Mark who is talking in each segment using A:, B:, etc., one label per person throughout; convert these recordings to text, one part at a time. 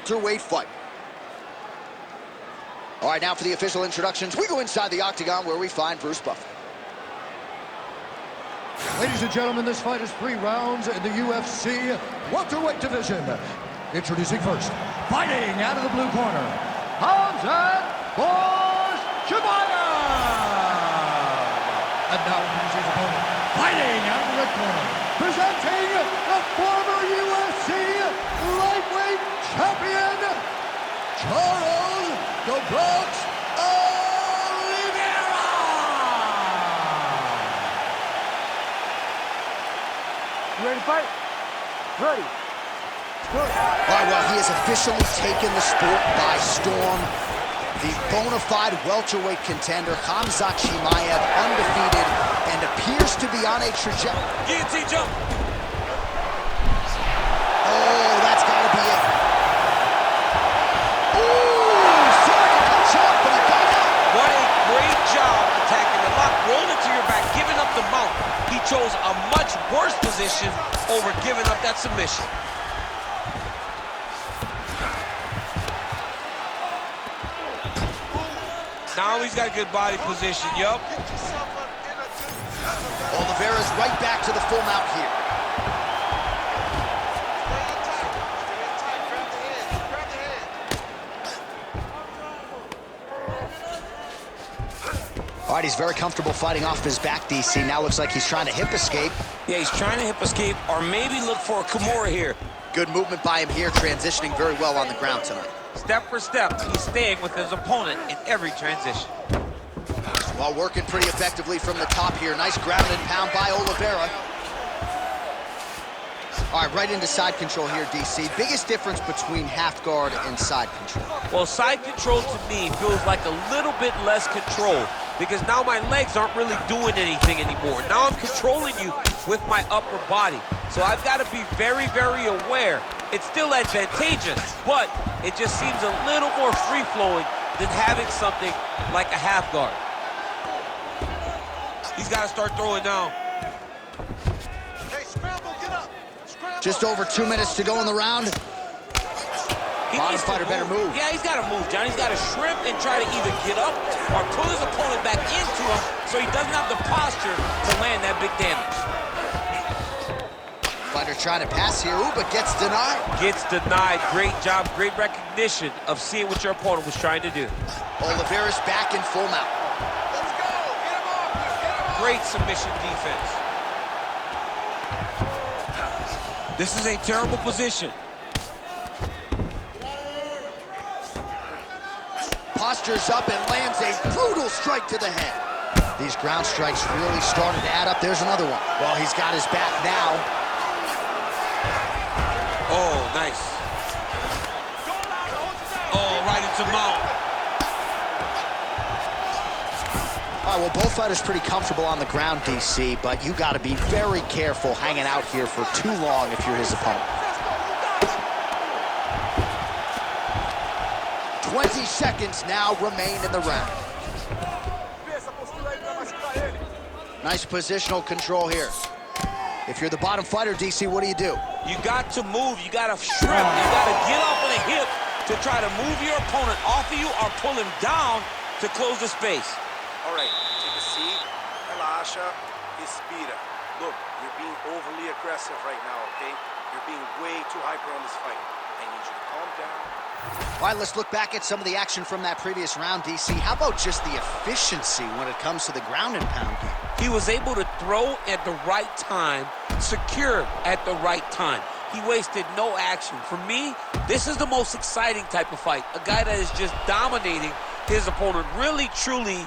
A: welterweight fight. All right, now for the official introductions, we go inside the octagon where we find Bruce Buffer.
B: Ladies and gentlemen, this fight is 3 rounds in the UFC welterweight division. Introducing first, fighting out of the blue corner, Khamzat Chimaev. And now introducing his opponent, fighting out of the red corner, presenting the former UFC lightweight champion, Charles "The Bronx" Olivera.
C: You ready to fight? Ready.
A: All right, well, he has officially taken the sport by storm. The bona fide welterweight contender, Khamzat Chimaev, undefeated, and appears to be on a trajectory.
D: Guillotine jump.
A: Oh, that's got to be it. Ooh, sorry to cut short, but he got out.
D: What a great job attacking the lock, rolling to your back, giving up the mount. He chose a much worse position over giving up that submission. Now he's got a good body position, yup.
A: Olivera's right back to the full mount here. All right, he's very comfortable fighting off his back, DC. Now looks like he's trying to hip escape.
D: Yeah, he's trying to hip escape or maybe look for a Kimura here.
A: Good movement by him here, transitioning very well on the ground tonight.
D: Step for step, he's staying with his opponent in every transition.
A: While working pretty effectively from the top here. Nice ground and pound by Olivera. All right, right into side control here, DC. Biggest difference between half guard and side control?
D: Well, side control to me feels like a little bit less control because now my legs aren't really doing anything anymore. Now I'm controlling you with my upper body. So I've got to be very, very aware. It's still advantageous, but it just seems a little more free-flowing than having something like a half guard. He's got to start throwing now.
E: Hey, scramble, get up. Scramble.
A: Just over 2 minutes to go in the round. Bottom fighter better move.
D: Yeah, he's got to move, John. He's got to shrimp and try to either get up or pull his opponent back into him so he doesn't have the posture to land that big damage.
A: Fighter trying to pass here, ooh, but gets denied.
D: Gets denied. Great job, great recognition of seeing what your opponent was trying to do.
A: Olivera's back in full mount.
E: Let's go. Get him off. Get him off.
D: Great submission defense. This is a terrible position.
A: Postures up and lands a brutal strike to the head. These ground strikes really started to add up. There's another one. Well, he's got his back now.
D: Oh, nice. Oh, right into mount.
A: All right, well, both fighters pretty comfortable on the ground, DC, but you got to be very careful hanging out here for too long if you're his opponent. 20 seconds now remain in the round. Nice positional control here. If you're the bottom fighter, DC, what do?
D: You got to move. You got to shrimp. You got to get off on a hip to try to move your opponent off of you or pull him down to close the space.
F: All right, take a seat, relaxa, respira. Look, you're being overly aggressive right now, okay? You're being way too hyper on this fight. I need you to calm down.
A: All right, let's look back at some of the action from that previous round, DC. How about just the efficiency when it comes to the ground and pound game?
D: He was able to throw at the right time, secure at the right time. He wasted no action. For me, this is the most exciting type of fight. A guy that is just dominating his opponent, really, truly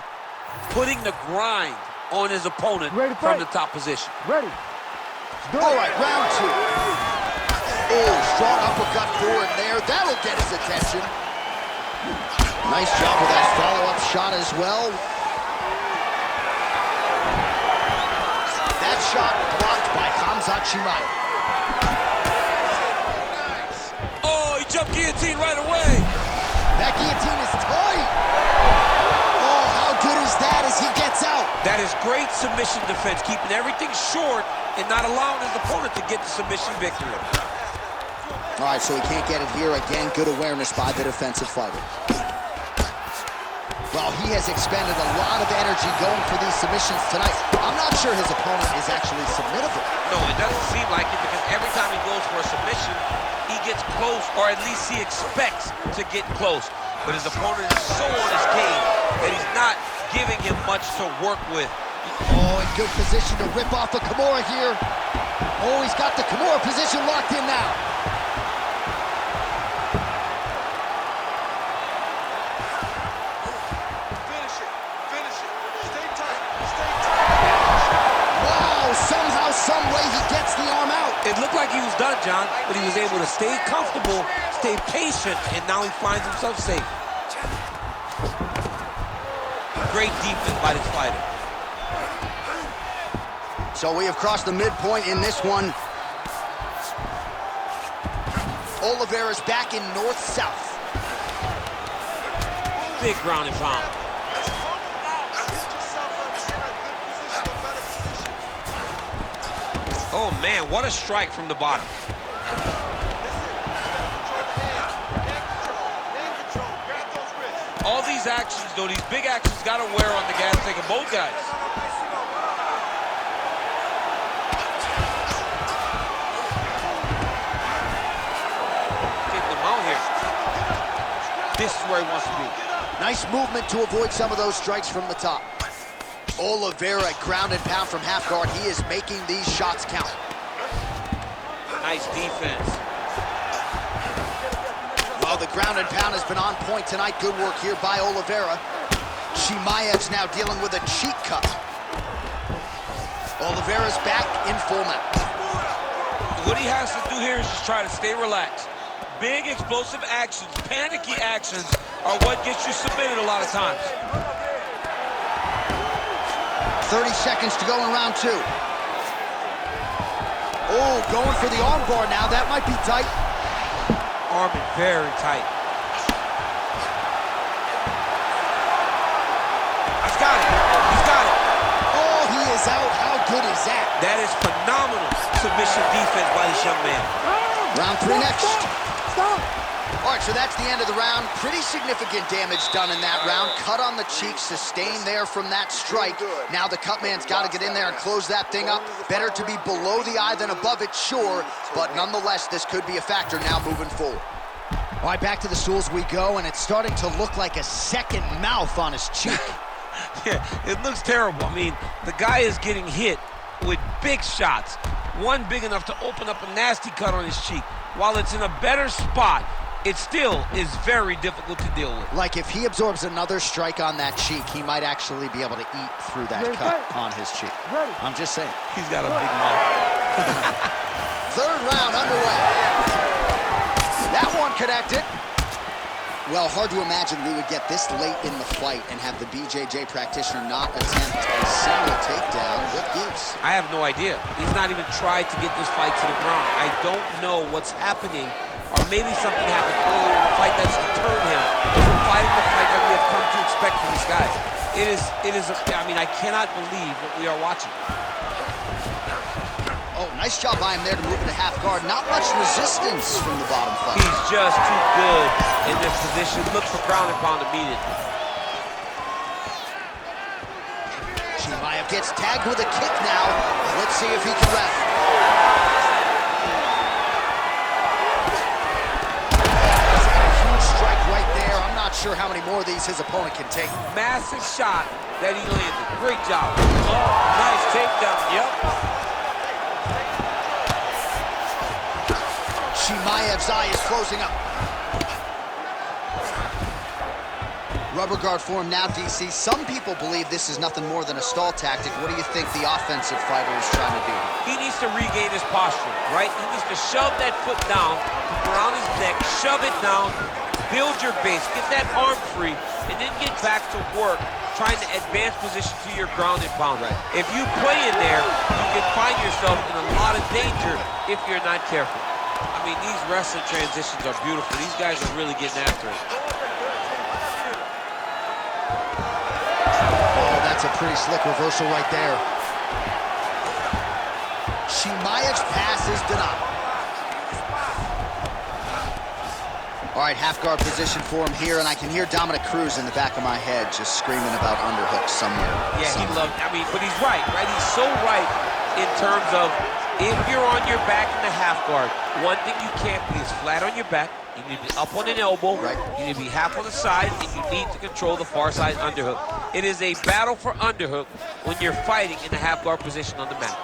D: putting the grind on his opponent from the top position.
C: Ready.
A: All right, round 2. Oh, strong uppercut forward there. That'll get his attention. Nice job with that follow-up shot as well. That shot blocked by Khamzat Chimaev.
D: Oh, he jumped guillotine right away.
A: That guillotine is tight. Oh, how good is that as he gets out?
D: That is great submission defense, keeping everything short and not allowing his opponent to get the submission victory.
A: All right, so he can't get it here. Again, good awareness by the defensive fighter. Well, he has expended a lot of energy going for these submissions tonight. I'm not sure his opponent is actually submittable.
D: No, it doesn't seem like it, because every time he goes for a submission, he gets close, or at least he expects to get close. But his opponent is so on his game that he's not giving him much to work with.
A: Oh, in good position to rip off a Kimura here. Oh, he's got the Kimura position locked in now.
E: Finish it. Finish it. Stay tight. Stay tight.
A: Wow, somehow, some way he gets the arm out.
D: It looked like he was done, John, but he was able to stay comfortable, stay patient, and now he finds himself safe. Great defense by this fighter.
A: So we have crossed the midpoint in this one. Olivera's back in north-south.
D: Big ground and pound.
E: Let's fumble out. Get yourself in a good position, a better position.
D: Oh, man, what a strike from the bottom. All these actions, though, these big actions got to wear on the gas tank of both guys. Getting them out here. This is where he wants to be.
A: Nice movement to avoid some of those strikes from the top. Olivera, ground and pound from half guard. He is making these shots count.
D: Nice defense.
A: Well, the ground and pound has been on point tonight. Good work here by Olivera. Chimaev's now dealing with a cheek cut. Olivera's back in full mount.
D: What he has to do here is just try to stay relaxed. Big explosive actions, panicky actions are what gets you submitted a lot of times.
A: 30 seconds to go in round two. Oh, going for the arm bar now. That might be tight.
D: Arm is very tight. He's got it. He's got it.
A: Oh, he is out. How good is that?
D: That is phenomenal submission defense by this young man.
A: Round three next.
C: Stop!
A: All right, so that's the end of the round. Pretty significant damage done in that round. Cut on the cheek, sustained there from that strike. Now the cut man's got to get in there and close that thing up. Better to be below the eye than above it, sure. But nonetheless, this could be a factor now moving forward. All right, back to the stools we go, and it's starting to look like a second mouth on his cheek.
D: Yeah, it looks terrible. I mean, the guy is getting hit with big shots. One big enough to open up a nasty cut on his cheek. While it's in a better spot, it still is very difficult to deal with.
A: Like if he absorbs another strike on that cheek, he might actually be able to eat through that cut on his cheek. I'm just saying.
D: He's got a big mouth.
A: Third round underway. That one connected. Well, hard to imagine we would get this late in the fight and have the BJJ practitioner not attempt a single takedown. What gives?
D: I have no idea. He's not even tried to get this fight to the ground. I don't know what's happening, or maybe something happened earlier in the fight that's deterred him from fighting the fight that we have come to expect from this guy. I mean, I cannot believe what we are watching.
A: Oh, nice job by him there to move into half guard. Not much resistance from the bottom fight.
D: He's just too good in this position. Look for ground and pound immediately.
A: Chimaev gets tagged with a kick now. Let's see if he can ref. A huge strike right there. I'm not sure how many more of these his opponent can take.
D: Massive shot that he landed. Great job. Oh, nice takedown. Yep.
A: Chimaev's eye is closing up. Rubber guard form now, DC. Some people believe this is nothing more than a stall tactic. What do you think the offensive fighter is trying to do?
D: He needs to regain his posture, right? He needs to shove that foot down, around his neck, shove it down, build your base, get that arm free, and then get back to work trying to advance position to your ground and pound.
A: Right.
D: If you play in there, you can find yourself in a lot of danger if you're not careful. I mean, these wrestling transitions are beautiful. These guys are really getting after it.
A: Oh, that's a pretty slick reversal right there. Chimaev's pass is denied. All right, half guard position for him here, and I can hear Dominic Cruz in the back of my head just screaming about underhooks somewhere.
D: Yeah, he loved, but he's right? He's so right in terms of if you're on your back in the half guard, one thing you can't be is flat on your back. You need to be up on an elbow.
A: Right.
D: You need to be half on the side, and you need to control the far side underhook. It is a battle for underhook when you're fighting in the half guard position on the mat.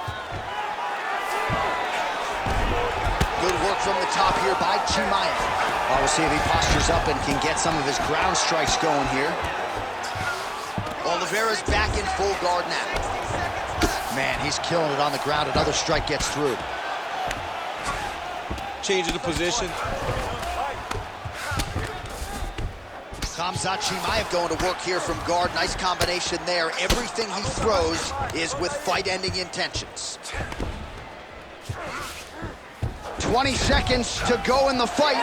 A: Good work from the top here by Chimaev. We'll see if he postures up and can get some of his ground strikes going here. Olivera's back in full guard now. Man, he's killing it on the ground. Another strike gets through.
E: Changing the position.
A: Khamzat Chimaev going to work here from guard. Nice combination there. Everything he throws is with fight-ending intentions. 20 seconds to go in the fight.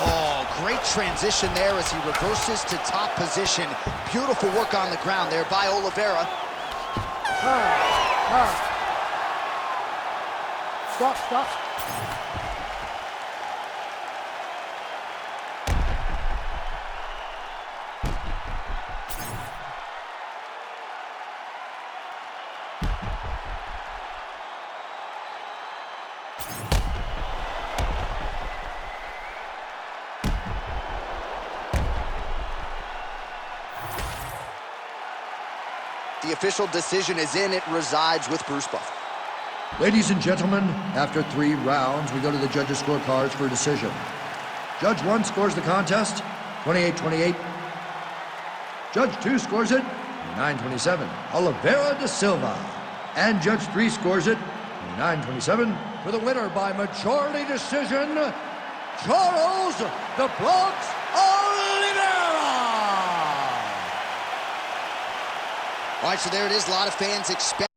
A: Oh, great transition there as he reverses to top position. Beautiful work on the ground there by Olivera.
C: Stop.
A: The official decision is in. It resides with Bruce Buffer.
B: Ladies and gentlemen, after 3 rounds, we go to the judges' scorecards for a decision. Judge 1 scores the contest, 28-28. Judge 2 scores it, 29-27. Olivera da Silva. And Judge 3 scores it, 29-27. For the winner by majority decision, Charles "The Bronx" Olivera!
A: All right, so there it is. A lot of fans expect